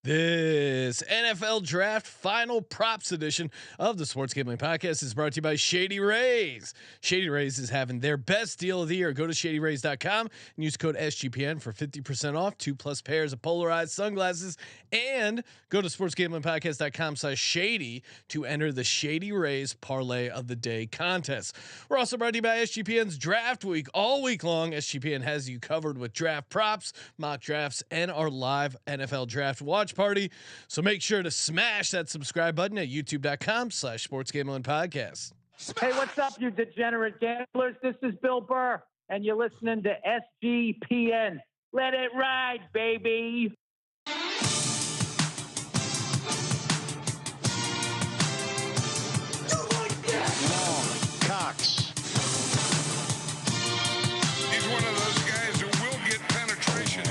This NFL Draft Final Props edition of the Sports Gambling Podcast is brought to you by Shady Rays. Shady Rays is having their best deal of the year. Go to shadyrays.com and use code SGPN for 50% off 2+ pairs of polarized sunglasses, and go to sportsgamblingpodcast.com/shady to enter the Shady Rays Parlay of the Day contest. We're also brought to you by SGPN's Draft Week. All week long, SGPN has you covered with draft props, mock drafts, and our live NFL draft watch party. So make sure to smash that subscribe button at youtube.com/sportsgamblingpodcast. Hey, what's up, you degenerate gamblers? This is Bill Burr, and you're listening to SGPN. Let it ride, baby. Cox. He's one of those guys who will get penetration.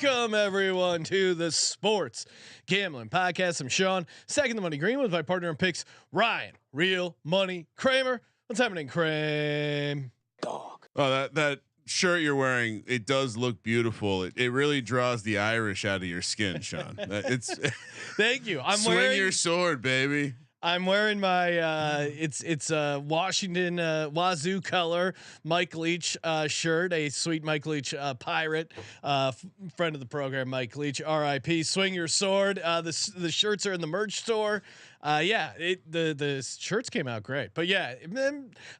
Welcome everyone to the Sports Gambling Podcast. I'm Sean, second the money green with my partner in picks, Ryan, Real Money Kramer. What's happening, Kramer? Dog. Oh, that shirt you're wearing, it does look beautiful. It really draws the Irish out of your skin, Sean. It's thank you. I'm swing wearing your sword, baby. I'm wearing my it's Washington Wazoo color Mike Leach shirt, a sweet Mike Leach pirate, friend of the program, Mike Leach, RIP. Swing your sword. The shirts are in the merch store. The shirts came out great, but yeah, it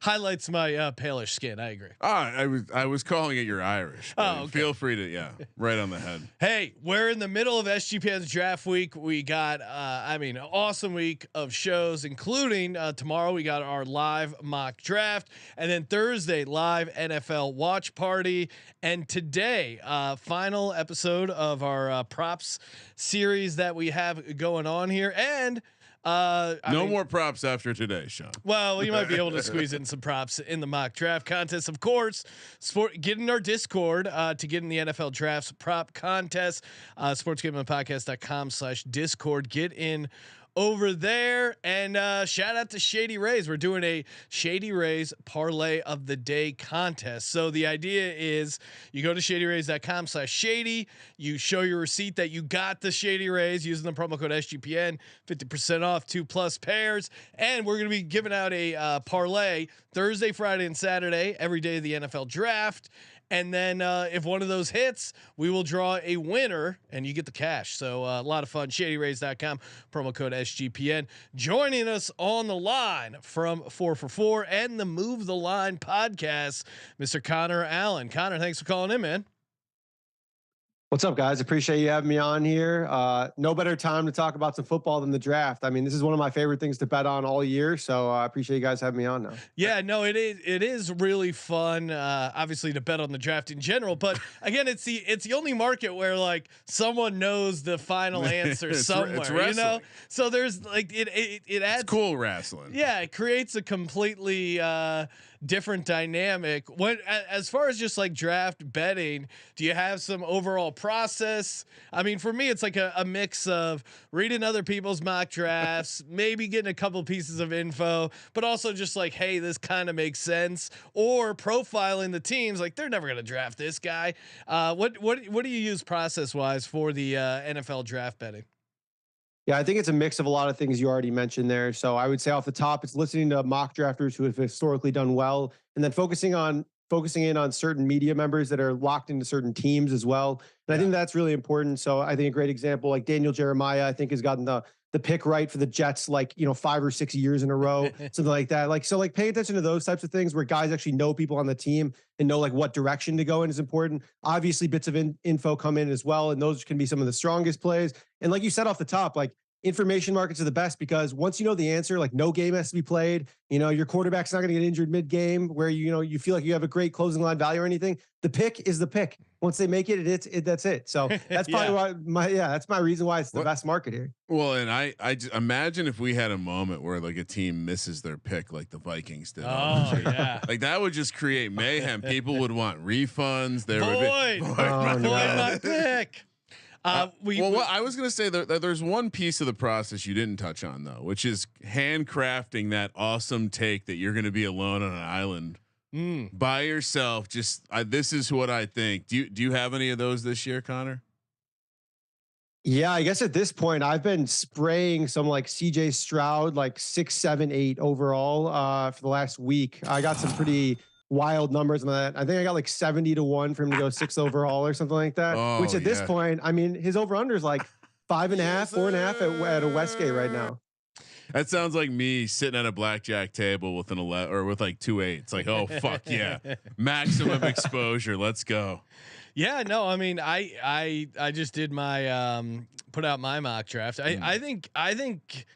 highlights my palish skin. I agree. I was calling it your Irish. Oh, okay. Feel free to right on the head. Hey, we're in the middle of SGPN's draft week. We got awesome week of shows, including tomorrow we got our live mock draft, and then Thursday live NFL watch party, and today final episode of our props series that we have going on here. And no more props after today, Sean. Well, you might be able to squeeze in some props in the mock draft contest, of course. Get in our Discord to get in the NFL drafts prop contest. Sportsgamblingpodcast.com/Discord. Get in over there, and shout out to Shady Rays. We're doing a Shady Rays Parlay of the Day contest. So the idea is you go to shadyrays.com/shady, you show your receipt that you got the Shady Rays using the promo code SGPN, 50% off 2+ pairs, and we're going to be giving out a parlay Thursday, Friday, and Saturday every day of the NFL draft. And then if one of those hits, we will draw a winner and you get the cash. So a lot of fun. ShadyRays.com, promo code SGPN. Joining us on the line from 4 for 4 and the Move the Line podcast, Mr. Connor Allen. Connor, thanks for calling in, man. What's up, guys? Appreciate you having me on here. No better time to talk about some football than the draft. I mean, this is one of my favorite things to bet on all year. So I appreciate you guys having me on now. Yeah, no, it is really fun. Obviously to bet on the draft in general, but again, it's the only market where like someone knows the final answer somewhere, you know? So there's like, it adds, it's cool wrestling. Yeah. It creates a completely, different dynamic. When, as far as just like draft betting, do you have some overall process? I mean, for me, it's like a mix of reading other people's mock drafts, maybe getting a couple pieces of info, but also just like, hey, this kind of makes sense, or profiling the teams. Like they're never going to draft this guy. What do you use process wise for the NFL draft betting? Yeah, I think it's a mix of a lot of things you already mentioned there. So I would say off the top, it's listening to mock drafters who have historically done well, and then focusing in on certain media members that are locked into certain teams as well. And I think that's really important. So I think a great example, like Daniel Jeremiah, I think has gotten the pick right for the Jets, 5 or 6 years in a row, something like that. So pay attention to those types of things where guys actually know people on the team and know like what direction to go in is important. Obviously bits of info come in as well. And those can be some of the strongest plays. And like you said off the top, like information markets are the best because once you know the answer, like no game has to be played. Your quarterback's not going to get injured mid-game where you feel like you have a great closing line value or anything. The pick is the pick. Once they make it, that's it. So that's probably why that's my reason why it's the best market here. Well, and I just imagine if we had a moment where like a team misses their pick, like the Vikings did. Oh yeah, like that would just create mayhem. People would want refunds. There would be my pick. What I was going to say that there's one piece of the process you didn't touch on though, which is handcrafting that awesome take that you're going to be alone on an island by yourself. Just this is what I think. Do you have any of those this year, Connor? Yeah, I guess at this point I've been spraying some like CJ Stroud, like 6, 7, 8 overall for the last week. I got some pretty wild numbers on that. I think I got like 70-1 for him to go 6 overall or something like that. Which at this point, I mean, his over under is like 5.5, 4.5 at a Westgate right now. That sounds like me sitting at a blackjack table with an 11 or with like 2 8s. Like, oh fuck yeah, maximum exposure. Let's go. Yeah, no, I mean, I just did my put out my mock draft. I think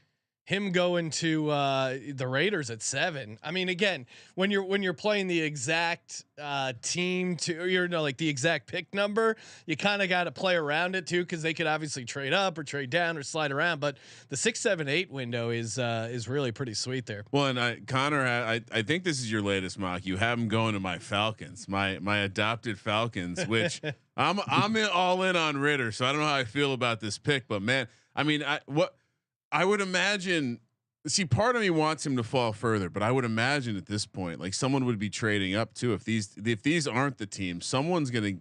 him going to the Raiders at 7. I mean, again, when you're playing the exact team to like the exact pick number, you kind of got to play around it too, because they could obviously trade up or trade down or slide around. But the 6, 7, 8 window is really pretty sweet there. Well, and Connor, I think this is your latest mock. You have him going to my Falcons, my adopted Falcons, which I'm all in on Ritter. So I don't know how I feel about this pick, but man, I mean, I would imagine. See, part of me wants him to fall further, but I would imagine at this point, like someone would be trading up too. If these aren't the teams, someone's going to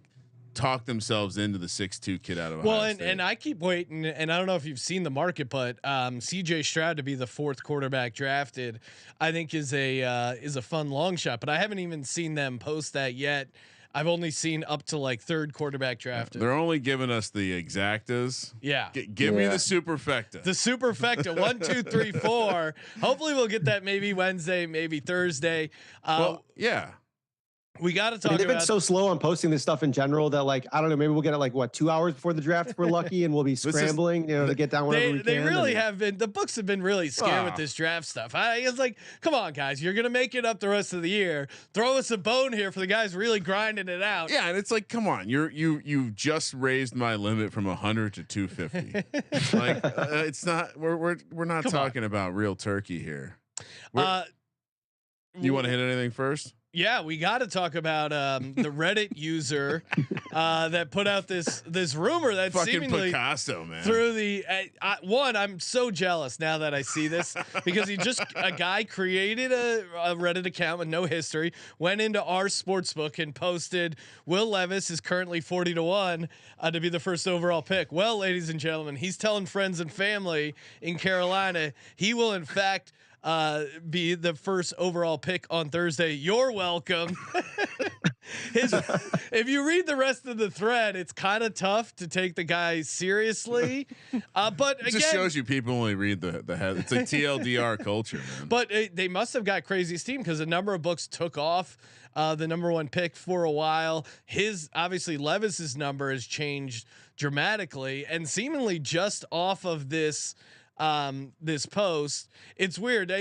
talk themselves into the 6'2" kid out of Ohio State. And I keep waiting, and I don't know if you've seen the market, but CJ Stroud to be the 4th quarterback drafted, I think is a fun long shot. But I haven't even seen them post that yet. I've only seen up to like 3rd quarterback drafted. They're only giving us the exact-as. Yeah. Give me the superfecta. The superfecta 1, 2, 3, 4. Hopefully we'll get that maybe Wednesday, maybe Thursday. Yeah. We got to talk. They've been so slow on posting this stuff in general that, like, I don't know, maybe we'll get it like 2 hours before the draft if we're lucky, and we'll be scrambling, to get down whenever we can. They really have been. The books have been really scared with this draft stuff. It's like, come on, guys, you're gonna make it up the rest of the year. Throw us a bone here for the guys really grinding it out. Yeah, and it's like, come on, you just raised my limit from 100 to 250. Like, it's not. We're not talking about real turkey here. You want to hit anything first? Yeah, we got to talk about the Reddit user that put out this rumor that fucking seemingly Picasso, man. Through the one, I'm so jealous now that I see this, because a guy created a Reddit account with no history, went into our sportsbook and posted Will Levis is currently 40-1 to be the 1st overall pick. Well, ladies and gentlemen, he's telling friends and family in Carolina he will in fact be the 1st overall pick on Thursday. You're welcome. If you read the rest of the thread, it's kind of tough to take the guy seriously. But it just shows you people only read the head. It's like TLDR culture, man. But they must have got crazy steam, because a number of books took off the number 1 pick for a while. Obviously Levis's number has changed dramatically, and seemingly just off of this post. It's weird.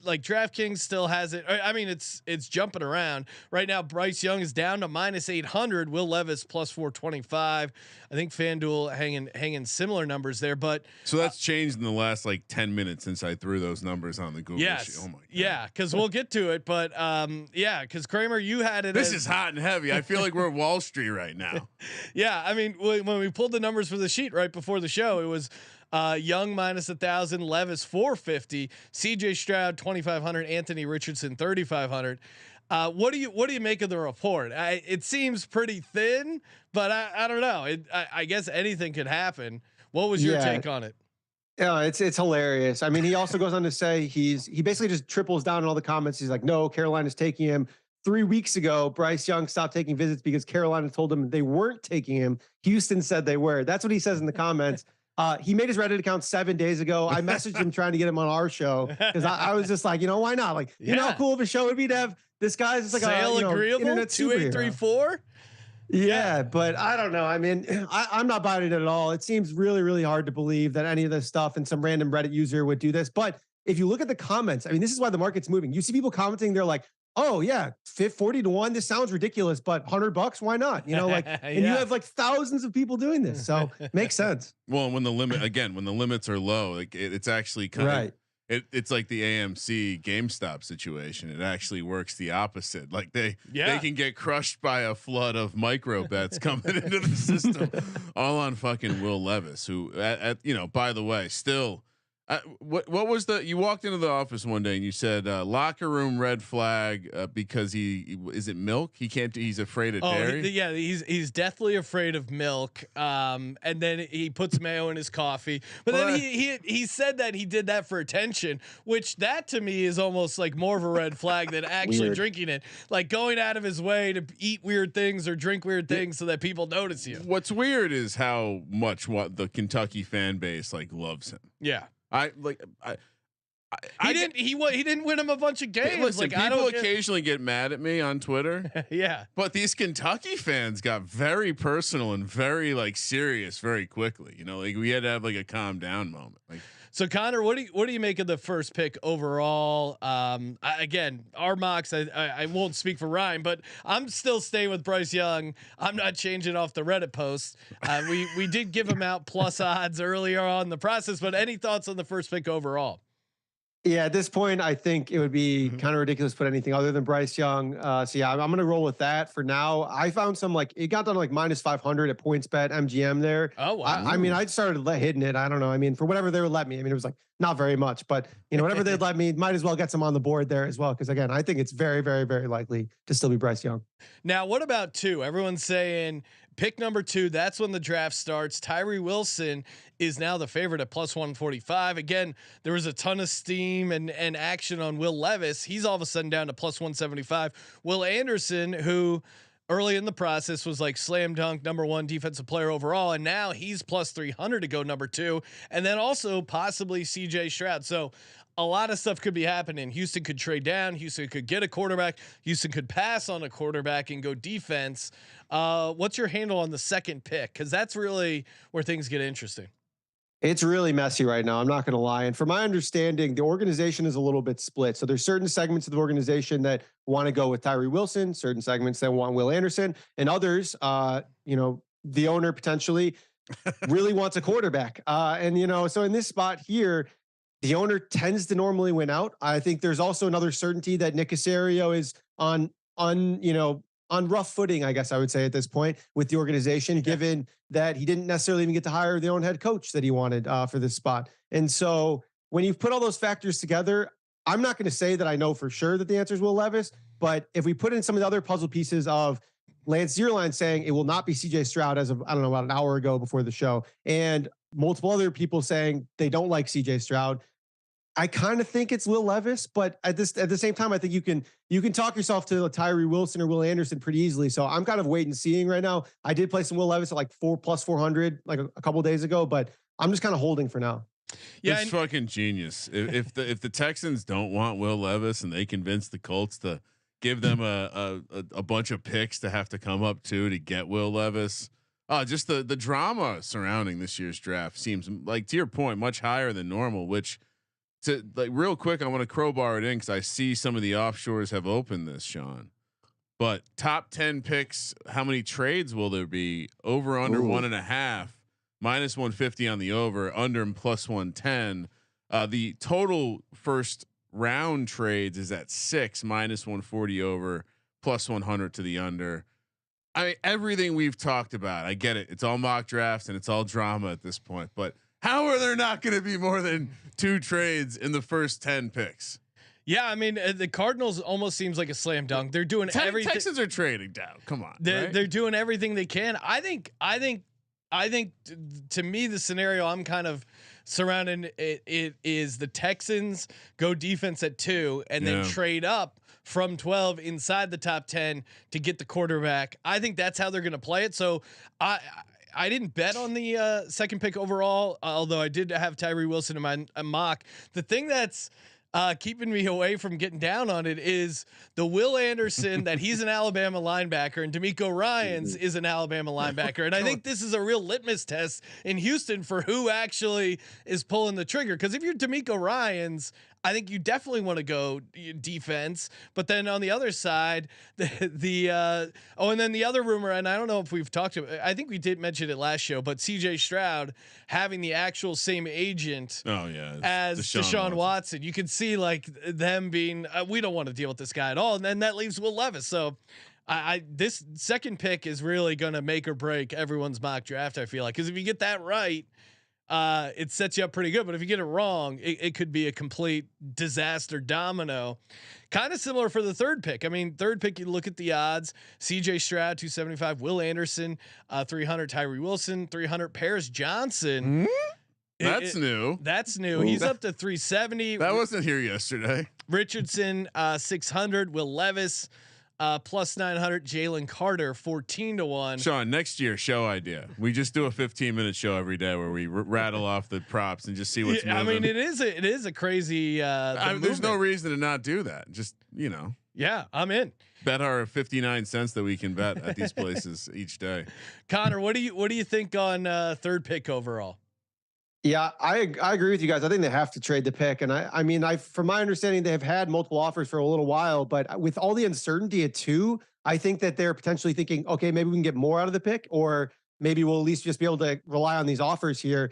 Like DraftKings still has it. I mean, it's jumping around right now. Bryce Young is down to -800. Will Levis +425. I think FanDuel hanging similar numbers there, but so that's changed in the last like 10 minutes since I threw those numbers on the Google sheet. Oh my God. Yeah, because we'll get to it, but because Kramer, you had it. This is hot and heavy. I feel like we're Wall Street right now. Yeah, I mean, when we pulled the numbers for the sheet right before the show, it was Young -1,000, Levis 450, CJ Stroud 2,500, Anthony Richardson 3,500. What do you make of the report? It seems pretty thin, but I don't know. I guess anything could happen. What was your take on it? Yeah, it's hilarious. I mean, he also goes on to say he basically just triples down on all the comments. He's like, no, Carolina's taking him. 3 weeks ago, Bryce Young stopped taking visits because Carolina told him they weren't taking him. Houston said they were. That's what he says in the comments. He made his Reddit account 7 days ago. I messaged him trying to get him on our show, because I was just like, why not? Like, you know how cool of a show it would be to have this guy's just like agreeable internet 2834. Yeah, but I don't know. I mean, I'm not buying it at all. It seems really, really hard to believe that any of this stuff and some random Reddit user would do this. But if you look at the comments, I mean, this is why the market's moving. You see people commenting, they're like, oh yeah, 40-1. This sounds ridiculous, but $100, why not? And you have like thousands of people doing this, so makes sense. Well, when the limits are low, like it's actually kind of It's like the AMC GameStop situation. It actually works the opposite. Like they can get crushed by a flood of micro bets coming into the system, all on fucking Will Levis, who by the way, still. What was you walked into the office one day and you said locker room red flag because is it milk? He's afraid of dairy. He's deathly afraid of milk. And then he puts mayo in his coffee. But then he said that he did that for attention, which that to me is almost like more of a red flag than actually drinking it. Like going out of his way to eat weird things or drink weird things so that people notice you. What's weird is how much the Kentucky fan base loves him. Yeah. He didn't win him a bunch of games. Listen, people occasionally get mad at me on Twitter. Yeah, but these Kentucky fans got very personal and very serious very quickly. We had to have a calm down moment. So Connor, what do you make of the first pick overall? Again, our mocks. I won't speak for Ryan, but I'm still staying with Bryce Young. I'm not changing off the Reddit post. We did give him out plus odds earlier on in the process, but any thoughts on the first pick overall? Yeah, at this point, I think it would be kind of ridiculous to put anything other than Bryce Young. So yeah, I'm going to roll with that for now. I found some it got down to minus 500 at PointsBet MGM there. Oh wow! I mean, I started hitting it. I don't know. I mean, for whatever they would let me. I mean, it was not very much, but whatever they'd let me, might as well get some on the board there as well. Because again, I think it's very, very, very likely to still be Bryce Young. Now, what about 2? Everyone's saying pick number 2. That's when the draft starts. Tyree Wilson is now the favorite at plus 145. Again, there was a ton of steam and action on Will Levis. He's all of a sudden down to plus 175. Will Anderson, who early in the process was slam dunk number 1 defensive player overall, and now he's plus 300 to go number 2, and then also possibly CJ Stroud. So a lot of stuff could be happening. Houston could trade down. Houston could get a quarterback. Houston could pass on a quarterback and go defense. What's your handle on the second pick? Because that's really where things get interesting. It's really messy right now. I'm not going to lie. And from my understanding, the organization is a little bit split. So there's certain segments of the organization that want to go with Tyree Wilson, certain segments that want Will Anderson, and others, the owner potentially really wants a quarterback. So in this spot here, the owner tends to normally win out. I think there's also another certainty that Nick Caserio is on rough footing, I guess I would say at this point with the organization, given that he didn't necessarily even get to hire the own head coach that he wanted for this spot. And so when you've put all those factors together, I'm not going to say that I know for sure that the answer is Will Levis, but if we put in some of the other puzzle pieces of Lance Zierlein saying it will not be CJ Stroud as of, about an hour ago before the show, and multiple other people saying they don't like CJ Stroud, I kind of think it's Will Levis, but at the same time, I think you can talk yourself to Tyree Wilson or Will Anderson pretty easily. So I'm kind of wait and seeing right now. I did play some Will Levis at 4 plus 400 a couple of days ago, but I'm just kind of holding for now. Yeah, it's fucking genius. If the Texans don't want Will Levis and they convince the Colts to give them a bunch of picks to have to come up to get Will Levis. Just the drama surrounding this year's draft seems to your point much higher than normal, which. To real quick, I want to crowbar it in because I see some of the offshores have opened this, Sean. But top 10 picks, how many trades will there be? Over under 1.5, minus 150 on the over, under and plus 110. The total first round trades is at 6, minus 140 over, plus 100 to the under. I mean, everything we've talked about, I get it. It's all mock drafts and it's all drama at this point, but how are there not going to be more than 2 trades in the first 10 picks? Yeah, I mean the Cardinals almost seems like a slam dunk. They're doing everything. Texans are trading down. Come on, they're doing everything they can. I think to me the scenario I'm kind of surrounding it is the Texans go defense at 2 and then trade up from 12 inside the top 10 to get the quarterback. I think that's how they're going to play it. So I didn't bet on the second pick overall, although I did have Tyree Wilson in my mock. The thing that's keeping me away from getting down on it is the Will Anderson that he's an Alabama linebacker and D'Amico Ryans is an Alabama linebacker. And I think this is a real litmus test in Houston for who actually is pulling the trigger. Cause if you're D'Amico Ryans, I think you definitely want to go defense, but then on the other side, and then the other rumor, and I don't know if we've talked about, I think we did mention it last show, but CJ Stroud having the actual same agent as Deshaun Watson. You can see like them being, we don't want to deal with this guy at all. And then that leaves Will Levis. So this second pick is really going to make or break everyone's mock draft. I feel like, cause if you get that right, it sets you up pretty good, but if you get it wrong, it could be a complete disaster domino. Kind of similar for the third pick. I mean, third pick, you look at the odds: CJ Stroud 275, Will Anderson 300, Tyree Wilson 300, Paris Johnson. That's new. That's new. He's up to 370. That wasn't here yesterday. Richardson 600, Will Levis plus 900, Jalen Carter 14-1. Sean, next year show idea. We just do a 15-minute show every day where we rattle off the props and just see what's moving. I mean, it is a crazy. There's no reason to not do that. Just Yeah, I'm in. Bet our 59 cents that we can bet at these places each day. Connor, what do you think on third pick overall? Yeah, I agree with you guys. I think they have to trade the pick. And I mean, from my understanding, they have had multiple offers for a little while, but with all the uncertainty at 2, I think that they're potentially thinking, okay, maybe we can get more out of the pick, or maybe we'll at least just be able to rely on these offers here.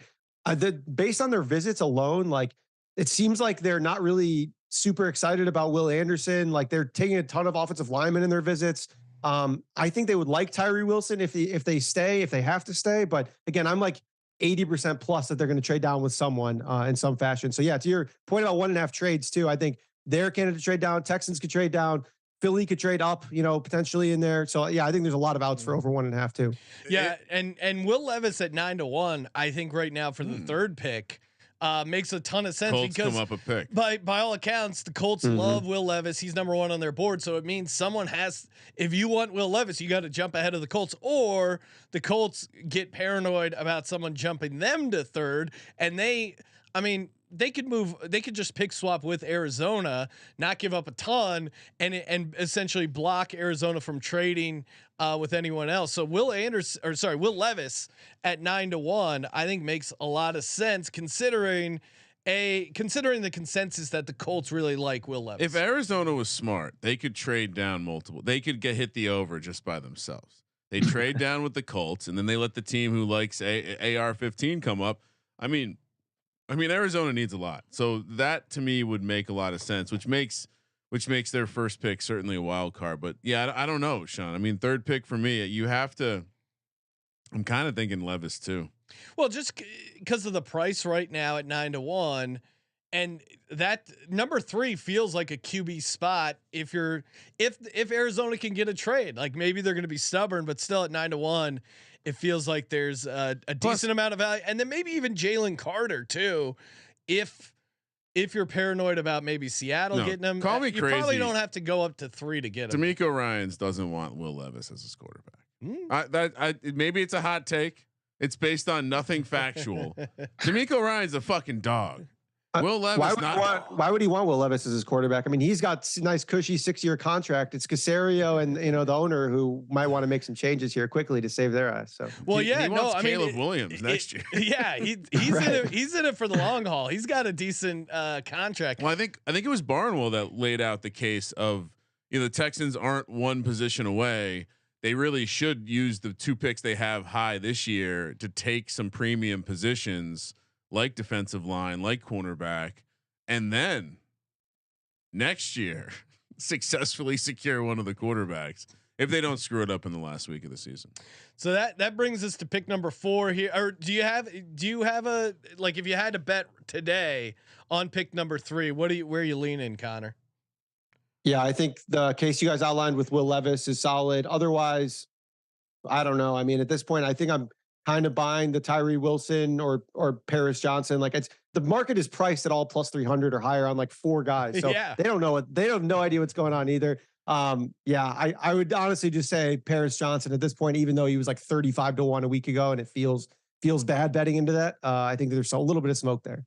Based on their visits alone, like it seems like they're not really super excited about Will Anderson. Like they're taking a ton of offensive linemen in their visits. I think they would like Tyree Wilson if they have to stay. But again, I'm like 80% plus that they're going to trade down with someone in some fashion. So yeah, to your point about 1.5 trades too, I think they're candidate to trade down. Texans could trade down. Philly could trade up, potentially in there. So yeah, I think there's a lot of outs for over 1.5 too. Yeah. And Will Levis at 9-1, I think right now for the third pick, makes a ton of sense. Colts because come up a pick. By all accounts, the Colts love Will Levis. He's number 1 on their board. So it means someone has, if you want Will Levis, you got to jump ahead of the Colts, or the Colts get paranoid about someone jumping them to third. And they could just pick swap with Arizona, not give up a ton, and essentially block Arizona from trading with anyone else. So Will Levis at 9-1, I think makes a lot of sense considering the consensus that the Colts really like Will Levis. If Arizona was smart, they could trade down multiple. They could hit the over just by themselves. They trade down with the Colts, and then they let the team who likes AR-15 come up. I mean, Arizona needs a lot, so that to me would make a lot of sense, which makes their first pick certainly a wild card. But yeah, I don't know, Sean. I mean, third pick for me, you have to. I'm kind of thinking Levis too. Well, just because of the price right now at 9-1, and that number 3 feels like a QB spot. If Arizona can get a trade, like maybe they're going to be stubborn, but still at 9-1. It feels like there's a decent amount of value, and then maybe even Jalen Carter too. If you're paranoid about maybe Seattle getting him, call me you crazy. Probably don't have to go up to 3 to get him. D'Amico Ryans doesn't want Will Levis as his quarterback. Maybe it's a hot take. It's based on nothing factual. D'Amico Ryans a fucking dog. Will Levis why would he want Will Levis as his quarterback? I mean, he's got nice cushy 6-year contract. It's Caserio and the owner who might want to make some changes here quickly to save their ass. So he wants Caleb Williams next year. Yeah, he's right. He's in it for the long haul. He's got a decent contract. Well, I think it was Barnwell that laid out the case of the Texans aren't one position away. They really should use the 2 picks they have high this year to take some premium positions like defensive line, like cornerback, and then next year successfully secure one of the quarterbacks if they don't screw it up in the last week of the season. So that brings us to pick number 4 here. Or do you have a, like, if you had to bet today on pick number 3, where are you leaning, Connor? Yeah, I think the case you guys outlined with Will Levis is solid. Otherwise, I don't know. I mean, at this point, I think I'm kind of buying the Tyree Wilson or Paris Johnson. Like the market is priced at all plus 300 or higher on like 4 guys. So they don't know they have no idea what's going on either. I would honestly just say Paris Johnson at this point, even though he was like 35-1 a week ago, and it feels bad betting into that. I think there's a little bit of smoke there.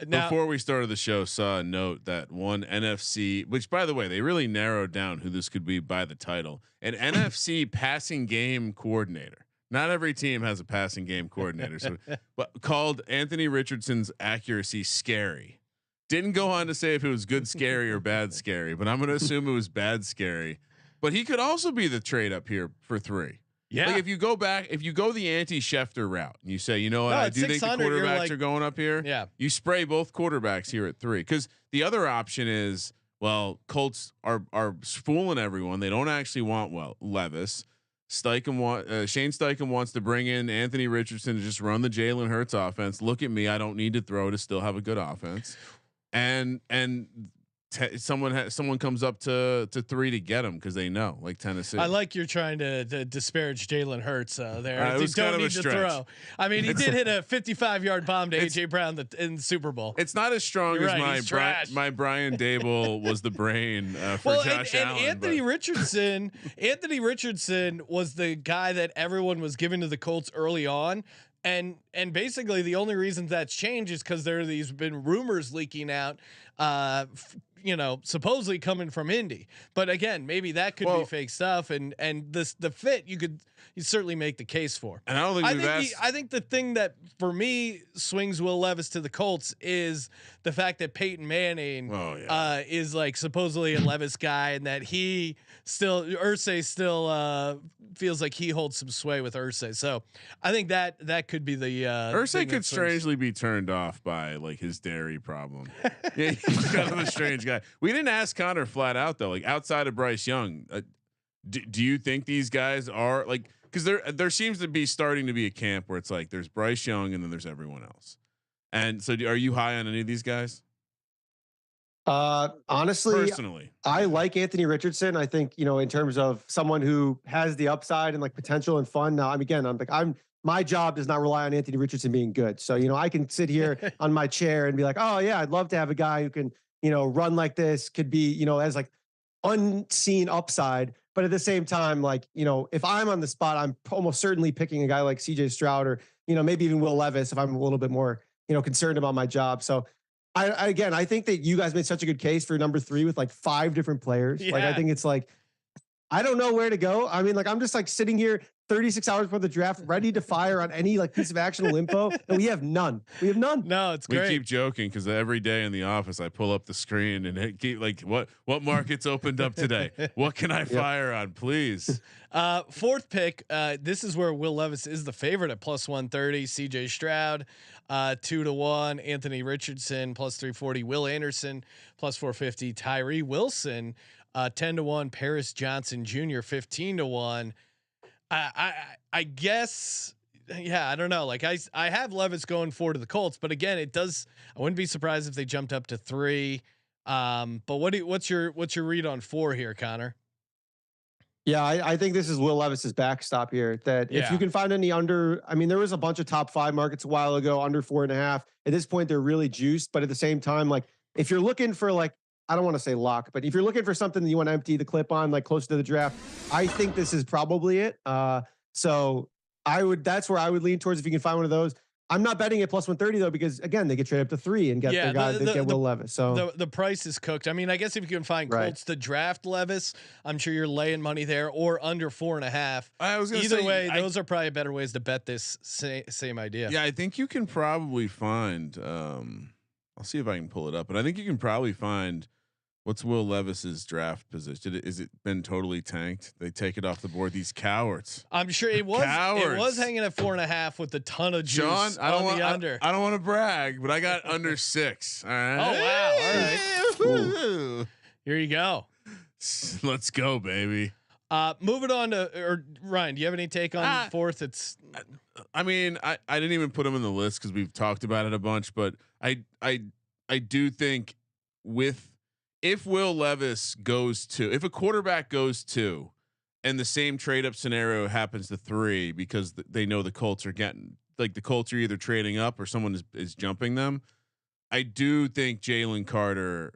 Now, before we started the show, saw a note that one NFC, which by the way, they really narrowed down who this could be by the title, an NFC passing game coordinator. Not every team has a passing game coordinator, but called Anthony Richardson's accuracy scary. Didn't go on to say if it was good scary or bad scary, but I'm going to assume it was bad scary. But he could also be the trade up here for 3. Yeah. Like if you go the anti-Schefter route and you say, you know what, I do think the quarterbacks are going up here. Yeah. You spray both quarterbacks here at 3. Cause the other option is, well, Colts are fooling everyone. They don't actually want Levis. Shane Steichen wants to bring in Anthony Richardson to just run the Jalen Hurts offense. Look at me. I don't need to throw to still have a good offense. And someone comes up to 3 to get him because they know, like Tennessee. I like you're trying to disparage Jalen Hurts there. It was don't kind of need a to stretch. throw. I mean, he did hit a 55-yard bomb to AJ Brown in the Super Bowl. It's not as strong You're as right, my Brian Dable was the brain for Josh Allen. And Anthony Richardson was the guy that everyone was giving to the Colts early on. And basically the only reason that's changed is because there are these been rumors leaking out, supposedly coming from Indy. But again, maybe that could be fake stuff. And the fit you certainly make the case for. And I don't think I think the thing that for me swings Will Levis to the Colts is the fact that Peyton Manning is like supposedly a Levis guy, and that Irsay still feels like he holds some sway with Irsay. So I think that could be the Irsay could strangely be turned off by like his dairy problem. Yeah, he's kind of a strange guy. We didn't ask Connor flat out though, like outside of Bryce Young, do you think these guys are like, because there seems to be starting to be a camp where it's like there's Bryce Young and then there's everyone else. And so are you high on any of these guys? Honestly, personally, I like Anthony Richardson. I think, in terms of someone who has the upside and like potential and fun. Now, my job does not rely on Anthony Richardson being good. So, I can sit here on my chair and be like, oh yeah, I'd love to have a guy who can, run like this, could be, as like unseen upside. But at the same time, like, if I'm on the spot, I'm almost certainly picking a guy like CJ Stroud or, maybe even Will Levis if I'm a little bit more, concerned about my job. So I think that you guys made such a good case for number 3 with like 5 different players. Yeah. Like, I think it's like, I don't know where to go. I mean, like, I'm just like sitting here 36 hours before the draft, ready to fire on any like piece of actionable info. And we have none. No, it's great. We keep joking because every day in the office, I pull up the screen and it keep like, what markets opened up today? What can I fire on, please? 4th pick. This is where Will Levis is the favorite at +130. CJ Stroud, 2-1. Anthony Richardson +340. Will Anderson +450. Tyree Wilson, 10-1. Paris Johnson Jr. 15-1. I guess, yeah, I don't know. Like I have Levis going 4 to the Colts, but again, I wouldn't be surprised if they jumped up to 3. But what's your read on 4 here, Connor? Yeah, I think this is Will Levis's backstop here. That if you can find any under, there was a bunch of top 5 markets a while ago under 4.5. At this point, they're really juiced. But at the same time, like if you're looking for like, I don't want to say lock, but if you're looking for something that you want to empty the clip on, like close to the draft, I think this is probably it. So that's where I would lean towards if you can find one of those. I'm not betting at +130 though, because again, they could trade up to 3 and get their guy. They get Will Levis. So the price is cooked. I mean, I guess if you can find Colts to draft Levis, I'm sure you're laying money there, or under 4.5. I was either way, those are probably better ways to bet this same idea. Yeah, I think you can probably find. I'll see if I can pull it up, but I think you can probably find. What's Will Levis's draft position? Is it been totally tanked? They take it off the board. These cowards. I'm sure it was. Cowards. It was hanging at 4.5 with a ton of juice. Sean, I don't want under. I don't want to brag, but I got under 6. All right. Oh wow! All right. Here you go. Let's go, baby. Moving on to Ryan. Do you have any take on 4th? It's. I mean, I didn't even put him in the list because we've talked about it a bunch, but I do think if Will Levis if a quarterback goes 2 and the same trade up scenario happens to 3 because they know the Colts are getting, like the Colts are either trading up or someone is jumping them. I do think Jalen Carter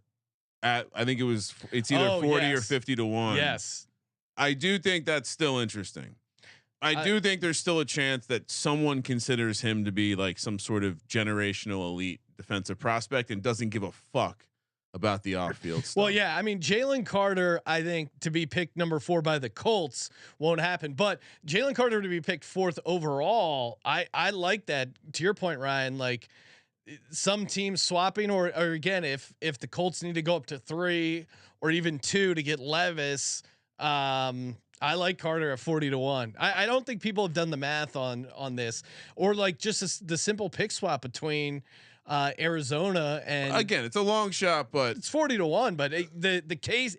I think it's either 40 or 50-1. Yes. I do think that's still interesting. I do think there's still a chance that someone considers him to be like some sort of generational elite defensive prospect and doesn't give a fuck about the off-field stuff. Well, yeah, I mean Jalen Carter, I think to be picked number 4 by the Colts won't happen, but Jalen Carter to be picked 4th overall, I like that. To your point, Ryan, like some teams swapping, or again, if the Colts need to go up to 3 or even 2 to get Levis, I like Carter at 40-1. I don't think people have done the math on this, or like just the simple pick swap between Arizona and, again, it's a long shot, but it's 40-1. But the case,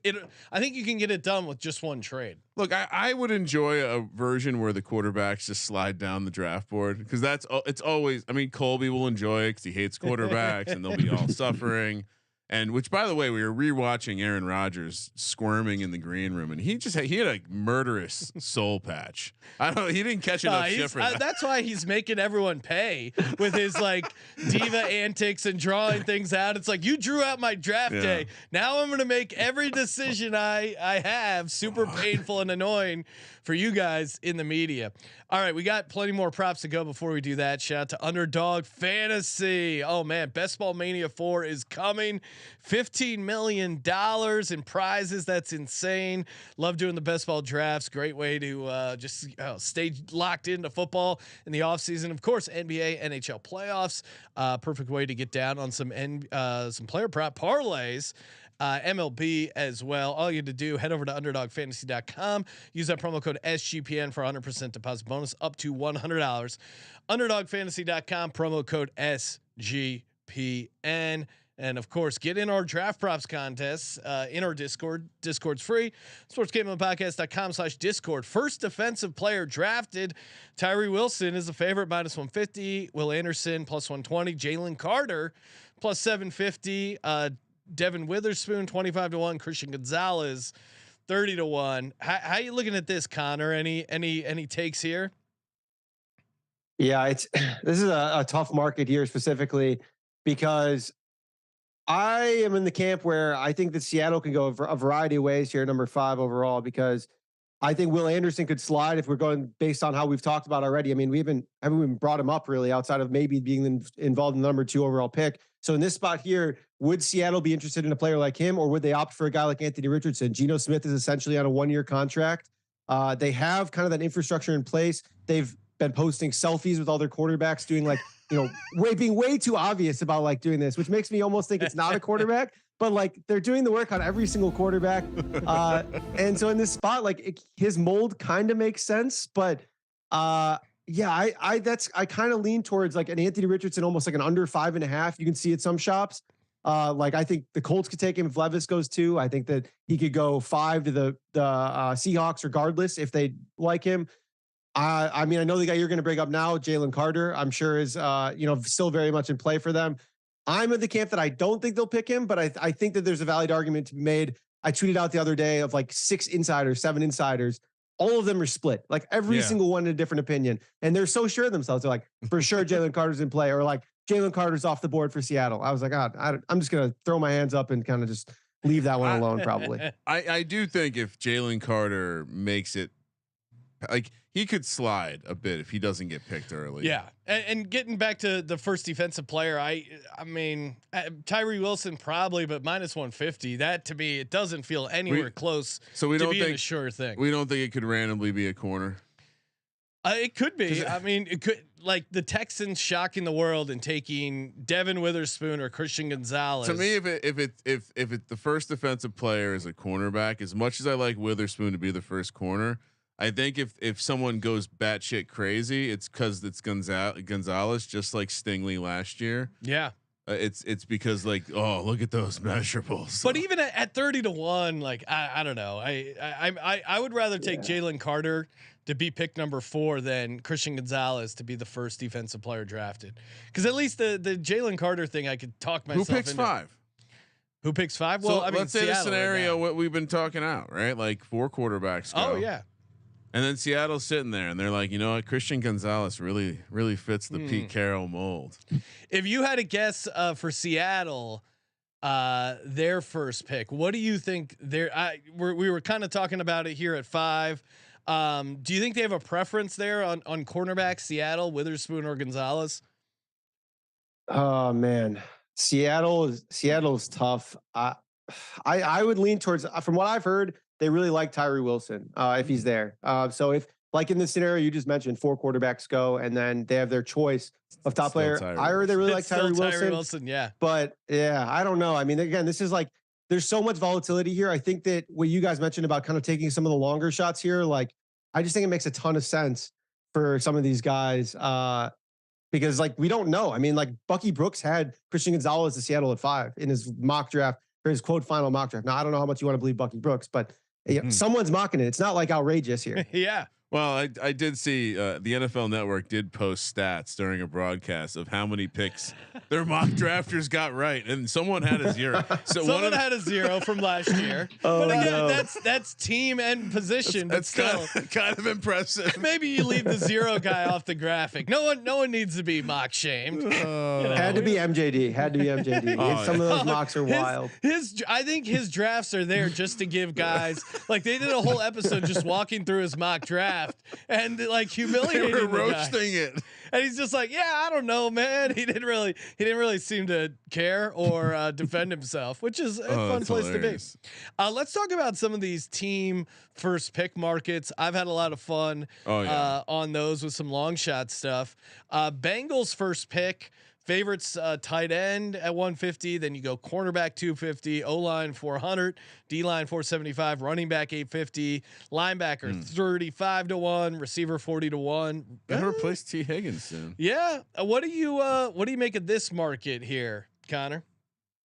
I think you can get it done with just one trade. Look, I would enjoy a version where the quarterbacks just slide down the draft board, because it's always. I mean, Colby will enjoy it because he hates quarterbacks, and they'll be all suffering. And which, by the way, we were rewatching Aaron Rodgers squirming in the green room, and he had a murderous soul patch. I don't. He didn't catch enough shit for that. That's why he's making everyone pay with his like diva antics and drawing things out. It's like, you drew out my draft day. Now I'm gonna make every decision I have super painful and annoying for you guys in the media. All right, we got plenty more props to go before we do that. Shout out to Underdog Fantasy. Oh man, Best Ball Mania 4 is coming. $15 million in prizes. That's insane. Love doing the best ball drafts. Great way to just stay locked into football in the offseason. Of course, NBA, NHL playoffs. Perfect way to get down on some player prop parlays. MLB as well. All you have to do, head over to underdogfantasy.com. Use that promo code SGPN for 100% deposit bonus up to $100. Underdogfantasy.com, promo code SGPN. And of course, get in our draft props contests in our Discord. Discord's free. sportsgamblingpodcast.com/Discord. First defensive player drafted. Tyree Wilson is the favorite, -150. Will Anderson +120. Jalen Carter +750. Devin Witherspoon 25-1. Christian Gonzalez 30-1. How you looking at this, Connor? Any takes here? Yeah, this is a tough market here specifically because I am in the camp where I think that Seattle can go a variety of ways here, number 5 overall, because I think Will Anderson could slide if we're going based on how we've talked about already. I mean, we haven't even brought him up really outside of maybe being involved in the number 2 overall pick. So in this spot here, would Seattle be interested in a player like him, or would they opt for a guy like Anthony Richardson? Geno Smith is essentially on a 1-year contract. They have kind of that infrastructure in place. They've been posting selfies with all their quarterbacks doing like, being way too obvious about like doing this, which makes me almost think it's not a quarterback, but like they're doing the work on every single quarterback. And so in this spot, like his mold kind of makes sense, but I kind of lean towards like an Anthony Richardson, almost like an under 5.5. You can see at some shops. Like I think the Colts could take him if Levis goes 2. I think that he could go 5 to the Seahawks regardless if they like him. I mean, I know the guy you're going to bring up now, Jalen Carter, I'm sure is, still very much in play for them. I'm in the camp that I don't think they'll pick him, but I think that there's a valid argument to be made. I tweeted out the other day of like 7 insiders. All of them are split, like every single one in a different opinion. And they're so sure of themselves. They're like, for sure, Jalen Carter's in play, or like Jalen Carter's off the board for Seattle. I was like, I'm just going to throw my hands up and kind of just leave that one alone. Probably. I do think if Jalen Carter makes it, like he could slide a bit if he doesn't get picked early. Yeah. And getting back to the first defensive player, I mean, Tyree Wilson probably, but -150. That to me, it doesn't feel anywhere close. So we don't think a sure thing. We don't think it could randomly be a corner. It could be. I mean, it could, like the Texans shocking the world and taking Devin Witherspoon or Christian Gonzalez. To me, if the first defensive player is a cornerback, as much as I like Witherspoon to be the first corner, I think if someone goes batshit crazy, it's because it's Gonzalez, just like Stingley last year. Yeah. It's because like, oh, look at those measurables. But even at 30-1, like I don't know. I would rather take Jalen Carter to be pick number 4 than Christian Gonzalez to be the first defensive player drafted. Because at least the Jalen Carter thing, I could talk myself into. Who picks 5? Who picks 5? Well, so I mean, let's say the scenario what we've been talking out, right? Like 4 quarterbacks go. Oh yeah. And then Seattle's sitting there and they're like, you know what? Christian Gonzalez really fits the Pete Carroll mold. If you had a guess for Seattle, their first pick, what do you think we were kind of talking about it here at 5. Do you think they have a preference there on cornerback, Seattle, Witherspoon or Gonzalez? Oh man, Seattle is tough. I would lean towards, from what I've heard, they really like Tyree Wilson if he's there. So if like in the scenario you just mentioned, 4 quarterbacks go, and then they have their choice of top player. I heard they really like Tyree Wilson. Yeah. But yeah, I don't know. I mean, again, this is like, there's so much volatility here. I think that what you guys mentioned about kind of taking some of the longer shots here, like, I just think it makes a ton of sense for some of these guys. Because like, we don't know. I mean, like Bucky Brooks had Christian Gonzalez to Seattle at 5 in his mock draft, for his quote final mock draft. Now, I don't know how much you want to believe Bucky Brooks, but someone's mocking it. It's not like outrageous here. Yeah. Well, I did see the NFL Network did post stats during a broadcast of how many picks their mock drafters got right, and someone had a 0. So someone had a 0 from last year. Oh, but again, no. that's team and position. That's kind of impressive. Maybe you leave the 0 guy off the graphic. No one needs to be mock shamed. Had to be MJD. Had to be MJD. Some of those mocks are wild. I think his drafts are there just to give guys, like, they did a whole episode just walking through his mock draft and like humiliating They were the guy. roasting it. And he's just like, yeah, I don't know, man. He didn't really seem to care or defend himself, which is a fun place hilarious. to be. Let's talk about some of these team first pick markets. I've had a lot of fun on those with some long shot stuff. Bengals first pick. Favorites, tight end at 150. Then you go cornerback 250, O line 400, D line 475, running back 850, linebacker 35 to 1, receiver 40 to 1. Better replace T Higgins soon. Yeah. What do you make of this market here, Connor?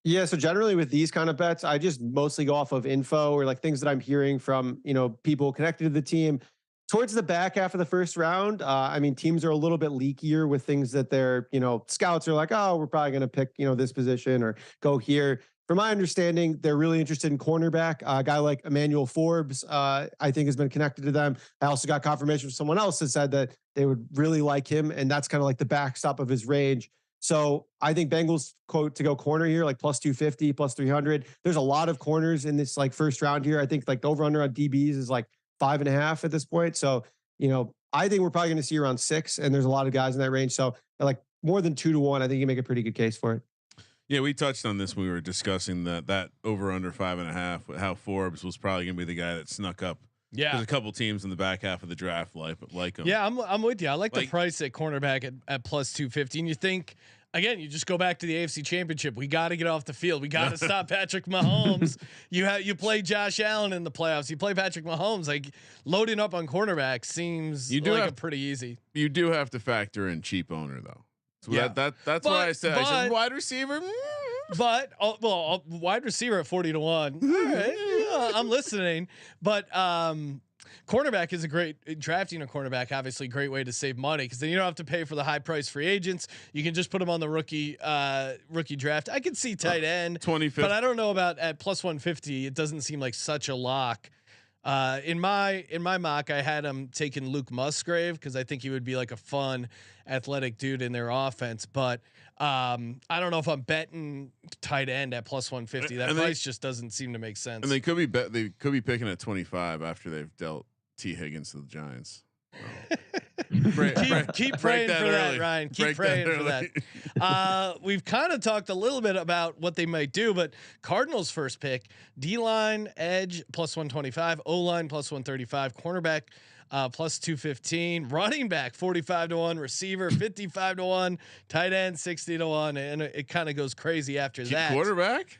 Yeah. So generally with these kind of bets, I just mostly go off of info or like things that I'm hearing from, people connected to the team. Towards the back half of the first round, I mean, teams are a little bit leakier with things that they're, scouts are like, oh, we're probably going to pick, this position or go here. From my understanding, they're really interested in cornerback. A guy like Emmanuel Forbes, I think, has been connected to them. I also got confirmation from someone else that said that they would really like him, and that's kind of like the backstop of his range. So I think Bengals quote to go corner here, like plus 250, plus 300. There's a lot of corners in this like first round here. I think like the over under on DBs is like 5.5 at this point. So, I think we're probably going to see around 6, and there's a lot of guys in that range. So like more than 2 to 1, I think you make a pretty good case for it. Yeah, we touched on this when we were discussing that over under 5.5. How Forbes was probably going to be the guy that snuck up. Yeah, there's a couple teams in the back half of the draft like him. Yeah, I'm with you. I like the price at cornerback at plus 250. And you think, again, you just go back to the AFC Championship. We got to get off the field. We got to stop Patrick Mahomes. You play Josh Allen in the playoffs. You play Patrick Mahomes. Like, loading up on cornerback seems a pretty easy. You do have to factor in cheap owner though. So yeah, that's why I said wide receiver. But wide receiver at 40 to 1. All right, yeah, I'm listening. But cornerback is a great drafting a cornerback. Obviously, great way to save money because then you don't have to pay for the high price free agents. You can just put them on the rookie draft. I could see tight end 25th, but I don't know about at plus 150. It doesn't seem like such a lock. In my mock, I had him taking Luke Musgrave because I think he would be like a fun athletic dude in their offense. But I don't know if I'm betting tight end at plus 150. That price just doesn't seem to make sense. And they could be picking at 25 after they've dealt T Higgins to the Giants. Keep praying for that, Ryan. Keep praying for that. We've kind of talked a little bit about what they might do, but Cardinals first pick, D-line edge plus 125, O-line plus 135, cornerback plus 215, running back 45 to 1, receiver 55 to 1, tight end 60 to 1, and it kind of goes crazy after that. Quarterback?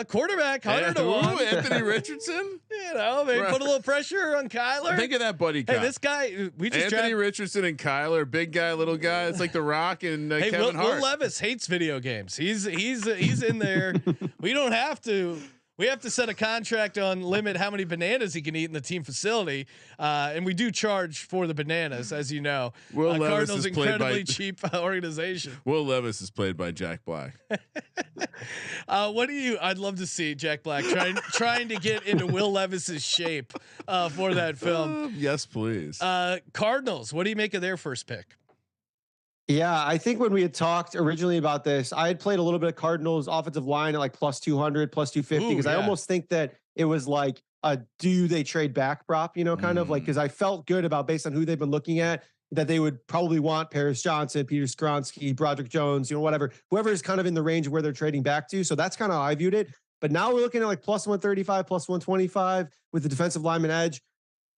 Quarterback 100 to 1. Anthony Richardson. Maybe put a little pressure on Kyler. Think of that buddy. Hey, this guy. We just Anthony Richardson and Kyler, big guy, little guy. It's like The Rock and Kevin Hart. Will Levis hates video games. He's in there. We don't have to. We have to set a contract on limit how many bananas he can eat in the team facility, and we do charge for the bananas, as you know. Will Levis Cardinals is incredibly cheap organization. Will Levis is played by Jack Black. What do you? I'd love to see Jack Black trying to get into Will Levis's shape for that film. Yes, please. Cardinals. What do you make of their first pick? Yeah, I think when we had talked originally about this, I had played a little bit of Cardinals offensive line at like plus 200, plus 250, because I almost think that it was like a do they trade back prop, kind of like, because I felt good about based on who they've been looking at that they would probably want Paris Johnson, Peter Skronsky, Broderick Jones, whatever, whoever is kind of in the range of where they're trading back to. So that's kind of how I viewed it. But now we're looking at like plus 135, plus 125 with the defensive lineman edge.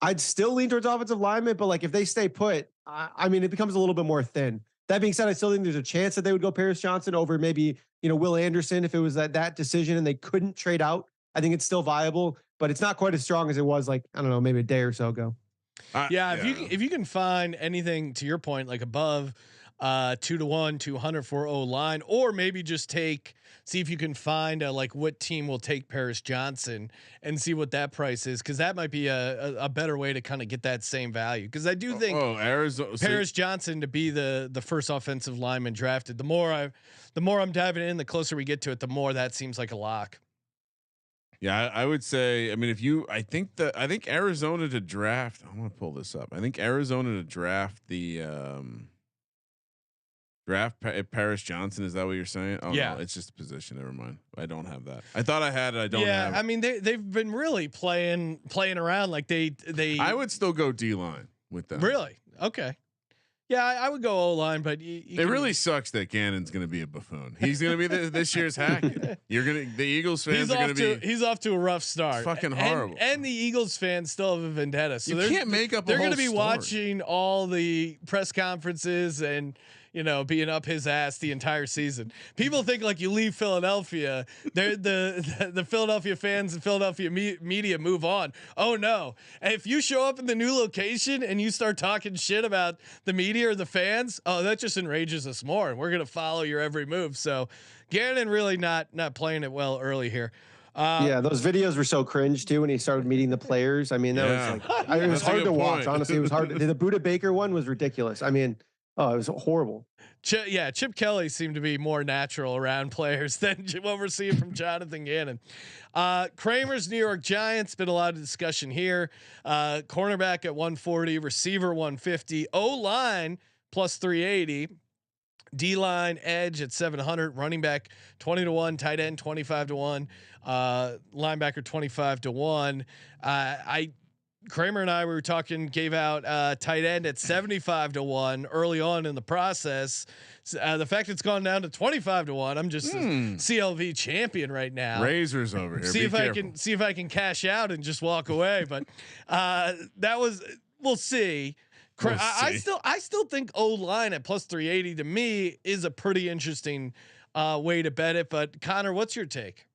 I'd still lean towards offensive lineman, but like if they stay put, I mean, it becomes a little bit more thin. That being said, I still think there's a chance that they would go Paris Johnson over maybe, Will Anderson if it was that decision and they couldn't trade out. I think it's still viable, but it's not quite as strong as it was like, I don't know, maybe a day or so ago. Yeah, if you can find anything to your point, like above 2-1, 200 for O line, or maybe just see if you can find like what team will take Paris Johnson and see what that price is, because that might be a better way to kind of get that same value. Because I do think Arizona Paris Johnson to be the first offensive lineman drafted. The more I'm diving in, the closer we get to it, the more that seems like a lock. Yeah, I would say. I mean, I think Arizona to draft. I'm gonna pull this up. I think Arizona to draft the Paris Johnson. Is that what you're saying? Oh yeah, no, it's just a position. Never mind. I don't have that. I thought I had it. I don't. Yeah, have it. I mean they've been really playing around like they. I would still go D line with them. Really? Okay. Yeah, I would go O line, but it really sucks that Gannon's going to be a buffoon. He's going to be this year's Hackett. The Eagles fans are going to be. He's off to a rough start. Fucking horrible. And the Eagles fans still have a vendetta. So you can't make up. They're going to be watching all the press conferences and being up his ass the entire season. People think like you leave Philadelphia, the Philadelphia fans and Philadelphia media move on. Oh no! If you show up in the new location and you start talking shit about the media or the fans, oh, that just enrages us more, and we're gonna follow your every move. So, Gannon really not playing it well early here. Yeah, those videos were so cringe too when he started meeting the players. I mean, that was like it was hard to watch. Honestly, it was hard. The Buda Baker one was ridiculous. I mean. Oh, it was horrible. Chip Kelly seemed to be more natural around players than what we're seeing from Jonathan Gannon. Kramer's New York Giants, been a lot of discussion here. Cornerback at 140, receiver 150, O line plus 380, D line edge at 700, running back 20-1, tight end 25-1, linebacker 25-1. Kramer and I were talking, gave out tight end at 75-1 early on in the process. The fact it's gone down to 25-1, I'm just CLV champion right now. Razors over here. See if I can cash out and just walk away. But we'll see. I still think O line at plus 380 to me is a pretty interesting way to bet it. But Connor, what's your take?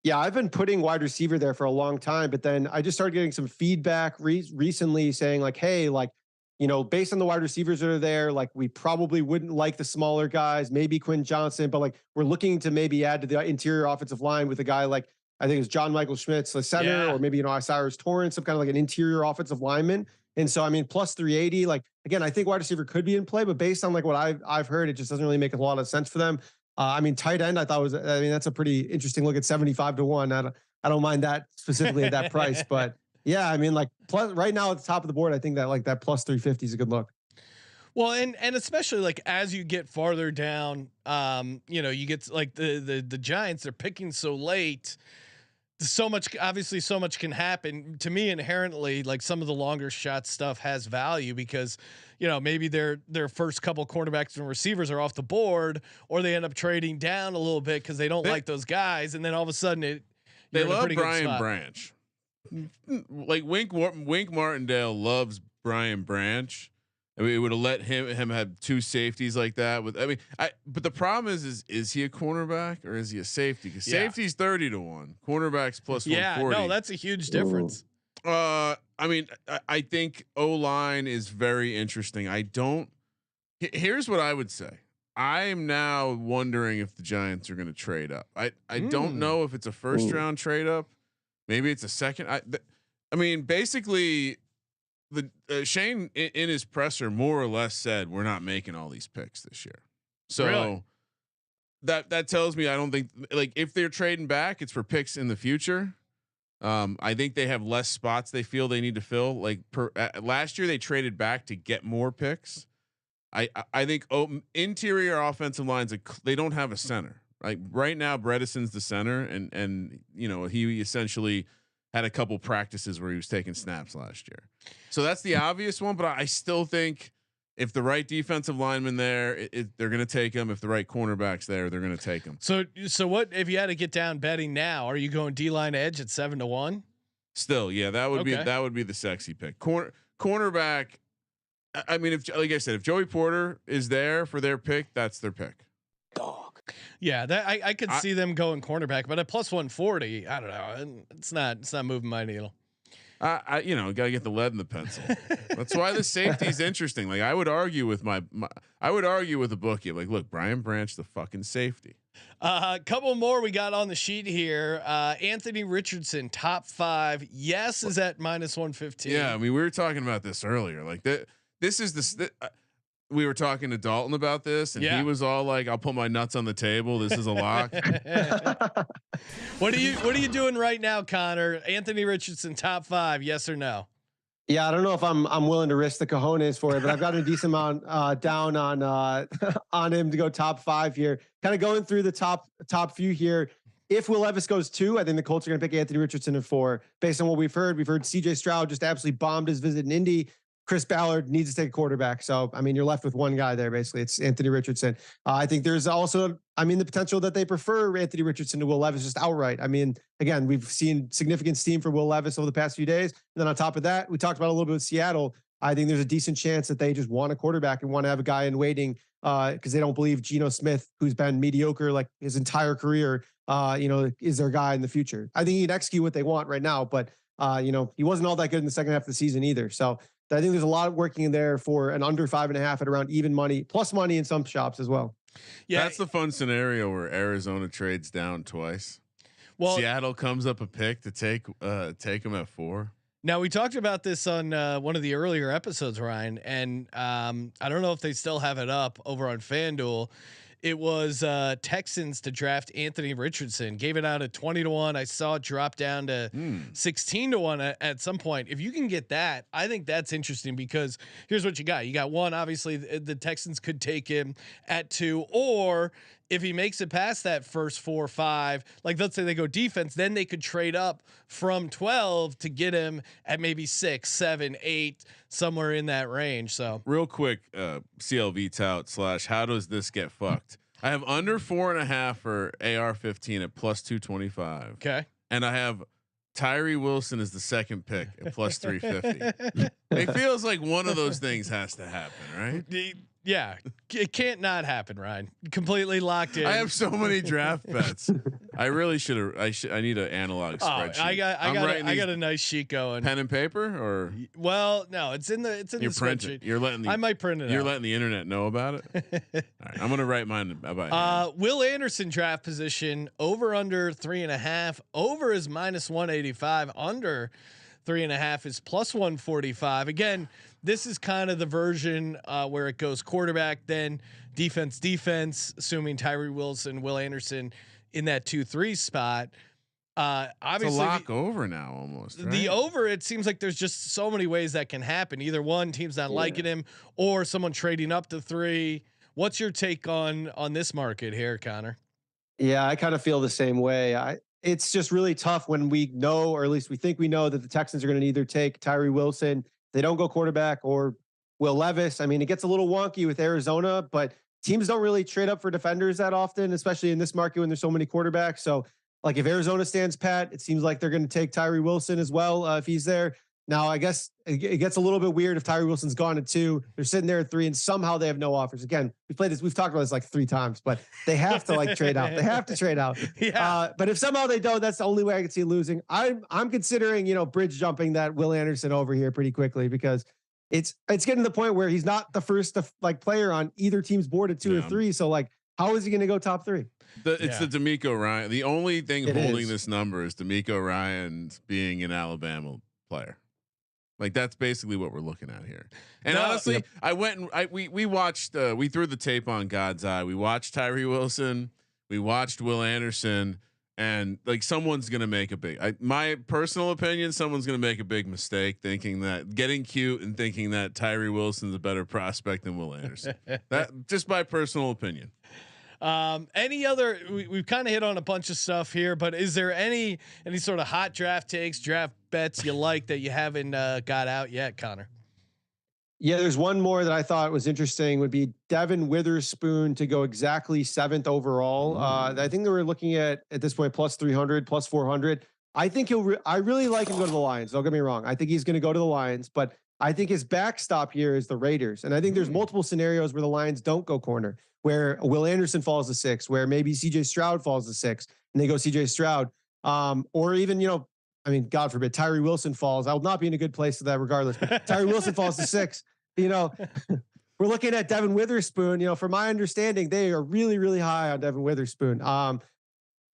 Yeah, I've been putting wide receiver there for a long time, but then I just started getting some feedback recently saying like, hey, like, based on the wide receivers that are there, like we probably wouldn't like the smaller guys, maybe Quinn Johnson, but like we're looking to maybe add to the interior offensive line with a guy like, I think it's John Michael Schmitz, the center, or maybe, Cyrus Torrance, some kind of like an interior offensive lineman. And so, I mean, plus 380, like, again, I think wide receiver could be in play, but based on like what I've heard, it just doesn't really make a lot of sense for them. I mean, tight end, that's a pretty interesting look at 75-1. I don't mind that specifically at that price, but yeah, I mean, like plus right now at the top of the board, I think that like that plus 350 is a good look. Well, and especially like as you get farther down, you get like the Giants are picking so late. So much can happen. To me, inherently, like some of the longer shot stuff has value because, maybe their first couple cornerbacks and receivers are off the board, or they end up trading down a little bit because they don't like those guys, and then all of a sudden they love Brian Branch. Like Wink Martindale loves Brian Branch. I mean, it would have let him have two safeties like that. But the problem is he a cornerback or is he a safety? Because safety's 30-1, cornerbacks plus 140. Yeah, no, that's a huge difference. I think O line is very interesting. Here's what I would say. I am now wondering if the Giants are going to trade up. I don't know if it's a first round trade up. Maybe it's a second. Basically. Shane in his presser more or less said we're not making all these picks this year. So really? that tells me I don't think like if they're trading back, it's for picks in the future. I think they have less spots they feel they need to fill. Like last year they traded back to get more picks. I think interior offensive lines they don't have a center. Like right now Bredesen's the center and he essentially had a couple practices where he was taking snaps last year. So that's the obvious one, but I still think if the right defensive lineman there, they're going to take him. If the right cornerback's there, they're going to take him. So what if you had to get down betting now? Are you going D-line edge at 7-1? Still, yeah, that would be the sexy pick. Cornerback. I mean, if like I said, if Joey Porter is there for their pick, that's their pick. Dog. Yeah, that I could see them going cornerback, but at plus 140, I don't know. It's not moving my needle. Gotta get the lead in the pencil. That's why the safety is interesting. Like I would argue with I would argue with the bookie. Like, look, Brian Branch, the fucking safety. A couple more we got on the sheet here. Anthony Richardson, top 5. Yes, is at minus 115. Yeah, I mean, we were talking about this earlier. Like that. This is we were talking to Dalton about this, and he was all like, "I'll put my nuts on the table. This is a lock." What are you doing right now, Connor? Anthony Richardson, top 5, yes or no? Yeah, I don't know if I'm willing to risk the cojones for it, but I've got a decent amount down on on him to go top 5 here. Kind of going through the top few here. If Will Levis goes 2, I think the Colts are going to pick Anthony Richardson at 4. Based on what we've heard CJ Stroud just absolutely bombed his visit in Indy. Chris Ballard needs to take a quarterback. So, I mean, you're left with one guy there, basically. It's Anthony Richardson. I think there's also, the potential that they prefer Anthony Richardson to Will Levis just outright. I mean, again, we've seen significant steam for Will Levis over the past few days. And then on top of that, we talked about a little bit with Seattle. I think there's a decent chance that they just want a quarterback and want to have a guy in waiting because they don't believe Geno Smith, who's been mediocre like his entire career, is their guy in the future. I think he'd execute what they want right now, but he wasn't all that good in the second half of the season either. So I think there's a lot working in there for an under 5.5 at around even money, plus money in some shops as well. Yeah, that's the fun scenario where Arizona trades down twice. Well, Seattle comes up a pick to take them at 4. Now we talked about this on one of the earlier episodes, Ryan, and I don't know if they still have it up over on FanDuel. It was Texans to draft Anthony Richardson, gave it out at 20-1. I saw it drop down to 16-1 at some point. If you can get that, I think that's interesting because here's what you got. You got one, obviously the Texans could take him at 2, or if he makes it past that first 4 or 5, like let's say they go defense, then they could trade up from 12 to get him at maybe 6, 7, 8, somewhere in that range. So real quick, CLV tout / how does this get fucked? I have under 4.5 for AR-15 at plus 225. Okay. And I have Tyree Wilson as the second pick at plus 350. It feels like one of those things has to happen, right? Yeah, it can't not happen, Ryan. Completely locked in. I have so many draft bets. I really should have. I need an analog spreadsheet. I got a nice sheet going. Pen and paper, or no, it's in the spreadsheet. You're letting I might print it. You're letting the internet know about it. All right, I'm gonna write mine about. Will Anderson draft position over under 3.5. Over is minus 185. Under 3.5 is plus 145. Again, this is kind of the version where it goes quarterback, then defense, assuming Tyree Wilson, Will Anderson in that 2-3 spot. Obviously, it's a lock over now almost. Right? The over, it seems like there's just so many ways that can happen. Either one, team's not liking him, or someone trading up to 3. What's your take on this market here, Connor? Yeah, I kind of feel the same way. It's just really tough when we know, or at least we think we know, that the Texans are going to either take Tyree Wilson, they don't go quarterback, or Will Levis. I mean, it gets a little wonky with Arizona, but teams don't really trade up for defenders that often, especially in this market when there's so many quarterbacks. So like if Arizona stands pat, it seems like they're going to take Tyree Wilson as well if he's there. Now, I guess it gets a little bit weird if Tyree Wilson's gone at 2. They're sitting there at 3, and somehow they have no offers. Again, we've talked about this like 3 times, but they have to trade out. They have to trade out. Yeah. But if somehow they don't, that's the only way I can see losing. I'm considering, bridge jumping that Will Anderson over here pretty quickly because it's getting to the point where he's not the first player on either team's board at 2 or 3. So how is he going to go top 3? It's the D'Amico Ryan. The only thing holding this number is D'Amico Ryan's being an Alabama player. Like that's basically what we're looking at here. And honestly, I went and we watched. We threw the tape on God's eye. We watched Tyree Wilson. We watched Will Anderson, and someone's gonna make a big. My personal opinion, someone's gonna make a big mistake thinking that getting cute and thinking that Tyree Wilson's a better prospect than Will Anderson. That just my personal opinion. Any other? We've kind of hit on a bunch of stuff here, but is there any sort of hot draft takes, draft bets you like that you haven't got out yet, Connor? Yeah, there's one more that I thought was interesting. Would be Devin Witherspoon to go exactly 7th overall. I think they were looking at this point plus 300, plus 400. I think I really like him to go to the Lions. Don't get me wrong. I think he's going to go to the Lions, but I think his backstop here is the Raiders. And I think there's multiple scenarios where the Lions don't go corner, where Will Anderson falls to 6, where maybe CJ Stroud falls to 6 and they go CJ Stroud. Or even, I mean, God forbid, Tyree Wilson falls. I will not be in a good place for that regardless. But Tyree Wilson falls to 6. We're looking at Devin Witherspoon. From my understanding, they are really, really high on Devin Witherspoon.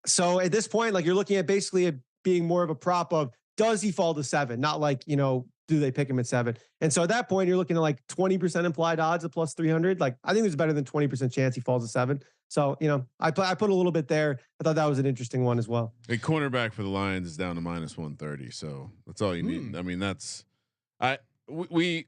So at this point, like you're looking at basically it being more of a prop of does he fall to 7? Not like, do they pick him at 7? And so at that point, you're looking at like 20% implied odds at plus 300. Like I think there's better than 20% chance he falls to 7. So, I put a little bit there. I thought that was an interesting one as well. A cornerback for the Lions is down to minus 130. So that's all you need. I mean, we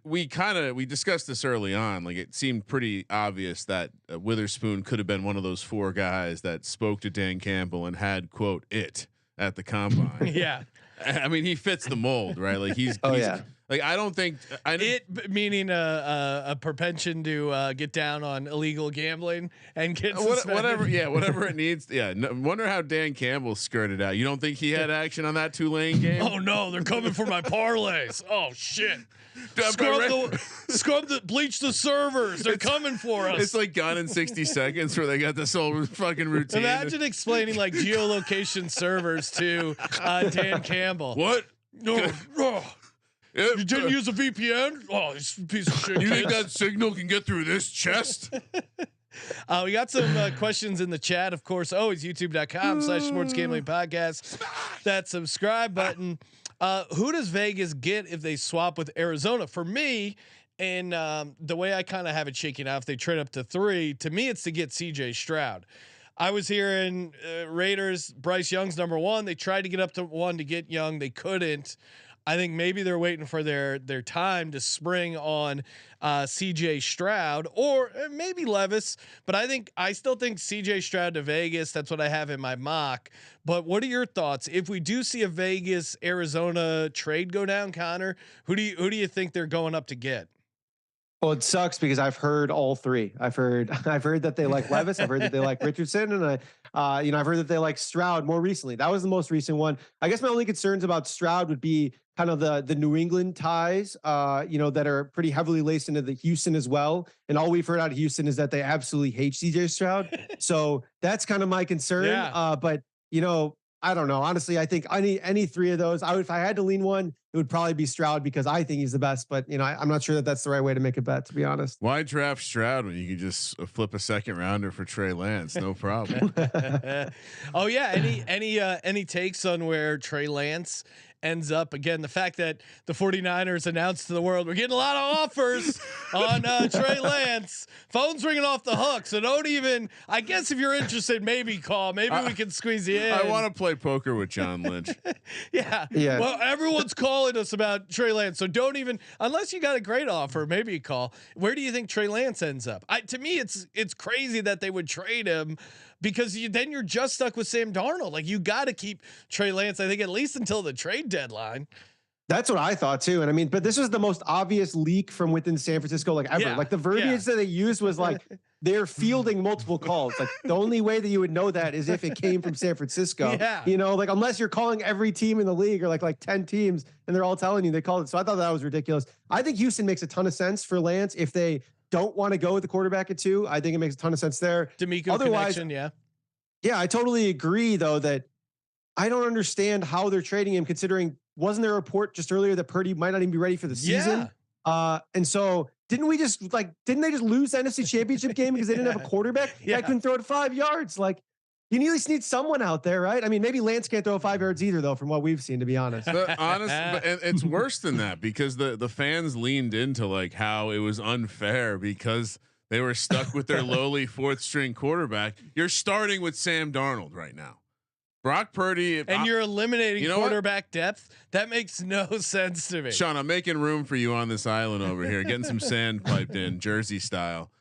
discussed this early on. Like it seemed pretty obvious that Witherspoon could have been one of those 4 guys that spoke to Dan Campbell and had quote it at the combine. Yeah. I mean, he fits the mold, right? Like he's like, I don't think it meaning a propension to get down on illegal gambling and get whatever it needs. Yeah. No, wonder how Dan Campbell skirted out. You don't think he had action on that Tulane game? Oh no, they're coming for my parlays. Oh shit. Bleach the servers. They're coming for us. It's like Gone in 60 Seconds where they got this whole fucking routine. Imagine explaining like geolocation servers to Dan Campbell. What? No. You didn't use a VPN? Oh, this piece of shit. You think that signal can get through this chest? We got some questions in the chat, of course. Always youtube.com/sports gambling podcast. That subscribe button. Who does Vegas get if they swap with Arizona? For me, and the way I kind of have it shaking out, if they trade up to 3, to me, it's to get CJ Stroud. I was hearing Raiders, Bryce Young's number 1. They tried to get up to 1 to get Young. They couldn't. I think maybe they're waiting for their time to spring on CJ Stroud or maybe Levis, but I still think CJ Stroud to Vegas. That's what I have in my mock. But what are your thoughts if we do see a Vegas Arizona trade go down, Connor? Who do you think they're going up to get? Well, it sucks because I've heard all 3. I've heard that they like Levis. I've heard that they like Richardson, and I've heard that they like Stroud more recently. That was the most recent one. I guess my only concerns about Stroud would be kind of the New England ties, that are pretty heavily laced into the Houston as well. And all we've heard out of Houston is that they absolutely hate CJ Stroud. So that's kind of my concern. Yeah. But I don't know. Honestly, I think any 3 of those, if I had to lean one, it would probably be Stroud because I think he's the best. But I'm not sure that that's the right way to make a bet, to be honest. Why draft Stroud when you can just flip a 2nd rounder for Trey Lance? No problem. Oh yeah. Any takes on where Trey Lance ends up? Again, the fact that the 49ers announced to the world, we're getting a lot of offers on Trey Lance. Phone's ringing off the hook. So don't even, I guess if you're interested, maybe call, maybe we can squeeze you in. I want to play poker with John Lynch. Yeah. Well, everyone's calling us about Trey Lance. So don't even, unless you got a great offer, maybe you call. Where do you think Trey Lance ends up? To me, it's crazy that they would trade him because then you're just stuck with Sam Darnold. Like you got to keep Trey Lance, I think, at least until the trade deadline. That's what I thought too. And I mean, but this was the most obvious leak from within San Francisco, like ever. Yeah. Like the verbiage that they used was like they're fielding multiple calls. Like the only way that you would know that is if it came from San Francisco. Yeah. Like unless you're calling every team in the league or like 10 teams and they're all telling you they called it. So I thought that was ridiculous. I think Houston makes a ton of sense for Lance if they don't want to go with the quarterback at 2. I think it makes a ton of sense there. D'Amico Otherwise, connection, yeah. Yeah, I totally agree though that I don't understand how they're trading him considering wasn't there a report just earlier that Purdy might not even be ready for the season? Yeah. And so didn't they just lose the NFC Championship game because they didn't have a quarterback? Yeah. I couldn't throw it 5 yards. Like you at least need someone out there, right? I mean, maybe Lance can't throw 5 yards either though, from what we've seen, to be honest. But it's worse than that because the fans leaned into like how it was unfair because they were stuck with their lowly 4th string quarterback. You're starting with Sam Darnold right now. Brock Purdy, and you're eliminating quarterback depth. That makes no sense to me. Sean, I'm making room for you on this island over here, getting some sand piped in, Jersey style.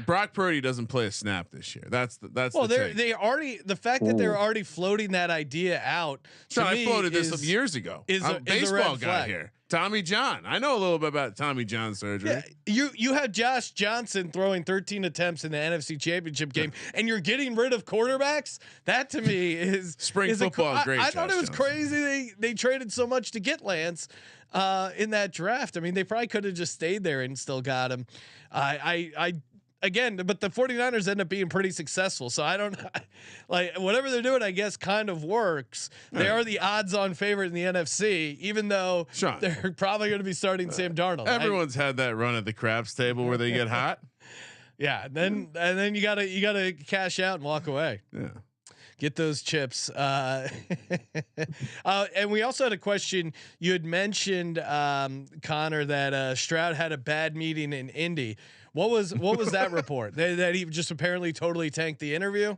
Brock Purdy doesn't play a snap this year. That's well, they already the fact that they're already floating that idea out. Sean, I floated this years ago. I'm a baseball guy here. Tommy John. I know a little bit about Tommy John surgery. Yeah, you have Josh Johnson throwing 13 attempts in the NFC Championship game, and you're getting rid of quarterbacks. That to me is spring football. Great. I thought it was crazy they traded so much to get Lance in that draft. I mean, they probably could have just stayed there and still got him. I again, but the 49ers end up being pretty successful. So I don't like whatever they're doing, I guess kind of works. They are the odds on favorite in the NFC, even though they're probably going to be starting Sam Darnold. Everyone's had that run at the craps table where they get hot. Yeah. And then you gotta cash out and walk away. Yeah. Get those chips. And we also had a question. You had mentioned, Connor, that Stroud had a bad meeting in Indy. What was that report? That he just apparently totally tanked the interview?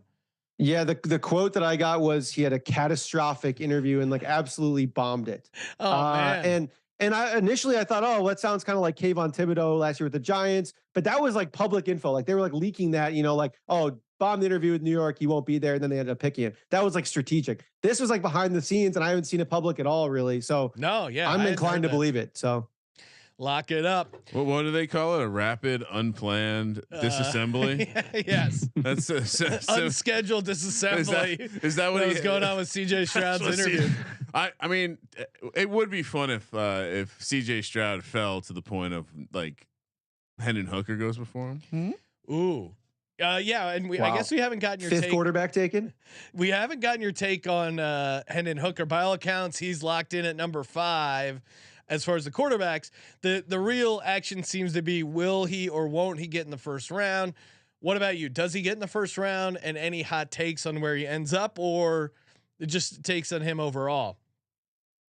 Yeah, the quote that I got was he had a catastrophic interview and like absolutely bombed it. Oh man. And I initially thought, oh, that sounds kind of like Kayvon Thibodeau last year with the Giants, but that was like public info. Like they were like leaking that, like, oh, bomb the interview with New York, he won't be there, and then they ended up picking him. That was like strategic. This was like behind the scenes, and I haven't seen it public at all, really. So no, yeah, I'm inclined to believe it. So lock it up. Well, what do they call it? A rapid, unplanned disassembly? Yes, that's unscheduled disassembly. Is that what was going on with CJ Stroud's interview? I mean, it would be fun if CJ Stroud fell to the point of like Hendon Hooker goes before him. Ooh. Yeah, and I guess we haven't gotten your fifth quarterback taken. We haven't gotten your take on Hendon Hooker. By all accounts, he's locked in at number 5. As far as the quarterbacks, the real action seems to be, will he or won't he get in the first round? What about you? Does he get in the first round? And any hot takes on where he ends up, or it just takes on him overall?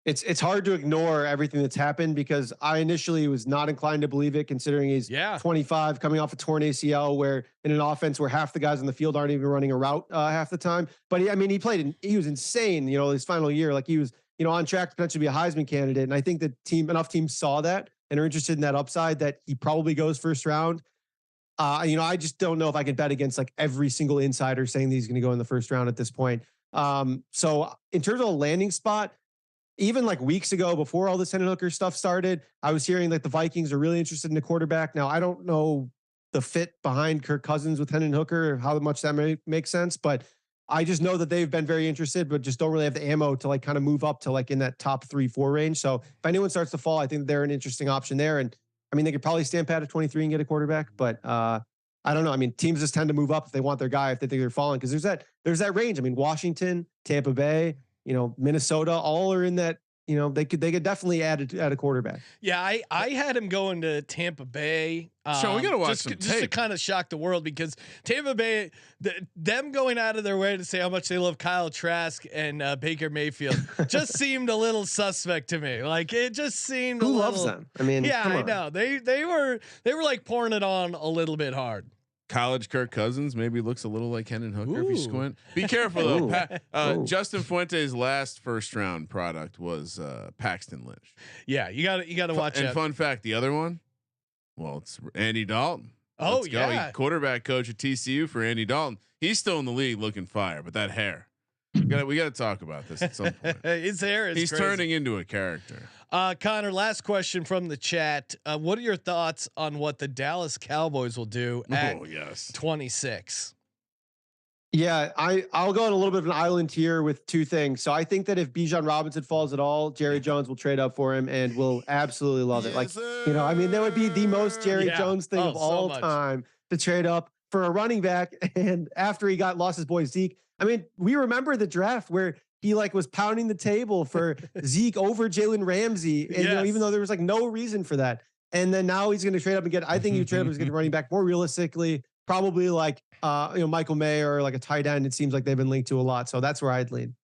It's hard to ignore everything that's happened, because I initially was not inclined to believe it, considering he's 25, coming off a torn ACL, where in an offense where half the guys on the field aren't even running a route half the time. But he was insane, his final year. Like he was, on track to potentially be a Heisman candidate. And I think that enough teams saw that and are interested in that upside that he probably goes first round. I just don't know if I can bet against like every single insider saying that he's going to go in the first round at this point. So in terms of a landing spot, even like weeks ago, before all this Hendon Hooker stuff started, I was hearing that the Vikings are really interested in the quarterback. Now, I don't know the fit behind Kirk Cousins with Hendon Hooker, or how much that may make sense, but I just know that they've been very interested, but just don't really have the ammo to like kind of move up to like in that top 3-4 range. So if anyone starts to fall, I think they're an interesting option there. And I mean, they could probably stand pat at 23 and get a quarterback, but I don't know. I mean, teams just tend to move up if they want their guy, if they think they're falling, because there's that range. I mean, Washington, Tampa Bay, Minnesota, all are in that. They could definitely add a quarterback. Yeah, I had him going to Tampa Bay. So we gotta watch just to kind of shock the world, because Tampa Bay, them going out of their way to say how much they love Kyle Trask and Baker Mayfield just seemed a little suspect to me. Like it just seemed. Who loves them? I mean, yeah, I know they were like pouring it on a little bit hard. College Kirk Cousins maybe looks a little like Hendon Hooker if you squint. Be careful though. Justin Fuente's last first round product was Paxton Lynch. Yeah, you got to watch out. And fun fact, the other one, well, it's Andy Dalton. Oh, Let's go. He quarterback coach at TCU for Andy Dalton. He's still in the league looking fire, but that hair. We got to talk about this at some point. His hair is He's crazy. turning into a character. Connor, last question from the chat. What are your thoughts on what the Dallas Cowboys will do at 26? Yeah, I'll go on a little bit of an island here with two things. So I think that if Bijan Robinson falls at all, Jerry Jones will trade up for him and will absolutely love it. Like, that would be the most Jerry Jones thing of all time, to trade up for a running back. And after he lost his boy Zeke, I mean, we remember the draft where he was pounding the table for Zeke over Jalen Ramsey. And, even though there was no reason for that. And then now he's going to trade up and I think he trade up, he's going to running back more realistically, probably Michael Mayer or a tight end. It seems like they've been linked to a lot. So that's where I'd lean.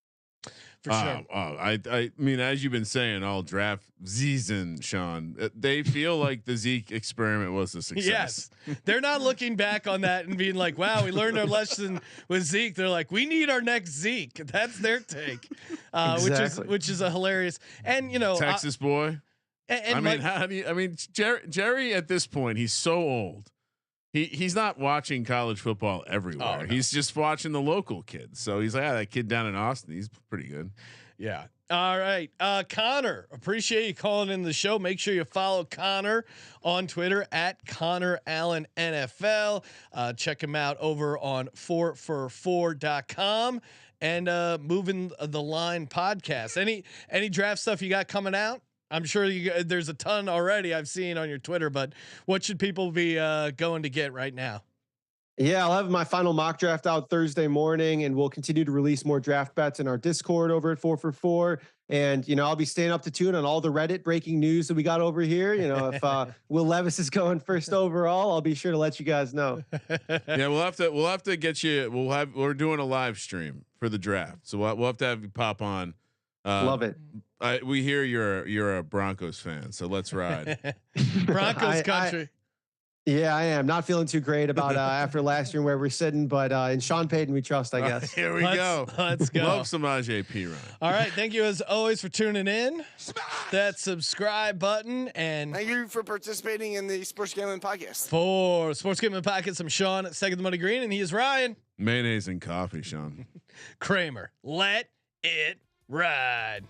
For sure. I mean, as you've been saying all draft season, Sean, they feel like the Zeke experiment was a success. Yes. They're not looking back on that and being like, wow, we learned our lesson with Zeke. They're like, we need our next Zeke. That's their take, exactly. which is a hilarious. And, Texas boy. And Jerry at this point, he's so old. He's not watching college football everywhere. Oh, no. He's just watching the local kids. So he's like, that kid down in Austin, he's pretty good. Yeah. All right. Connor, appreciate you calling in the show. Make sure you follow Connor on Twitter at Connor Allen NFL. Check him out over on 4for4.com and Moving the Line podcast. Any draft stuff you got coming out? I'm sure there's a ton already I've seen on your Twitter, but what should people be going to get right now? Yeah, I'll have my final mock draft out Thursday morning, and we'll continue to release more draft bets in our Discord over at 4for4. And, I'll be staying up to tune on all the Reddit breaking news that we got over here. If Will Levis is going first overall, I'll be sure to let you guys know. Yeah, we'll have to get you. We're doing a live stream for the draft, so we'll have to have you pop on. Love it. We hear you're a Broncos fan, so let's ride. Broncos country. Yeah, I am not feeling too great about after last year where we're sitting, but in Sean Payton we trust, I guess. Here we go. Let's go. Love Samaje Perine. All right, thank you as always for tuning in. That subscribe button, and thank you for participating in the Sports Gambling Podcast. For Sports Gambling Podcast, I'm Sean at Second the Money Green, and he is Ryan. Mayonnaise and coffee, Sean. Kramer. Let it ride.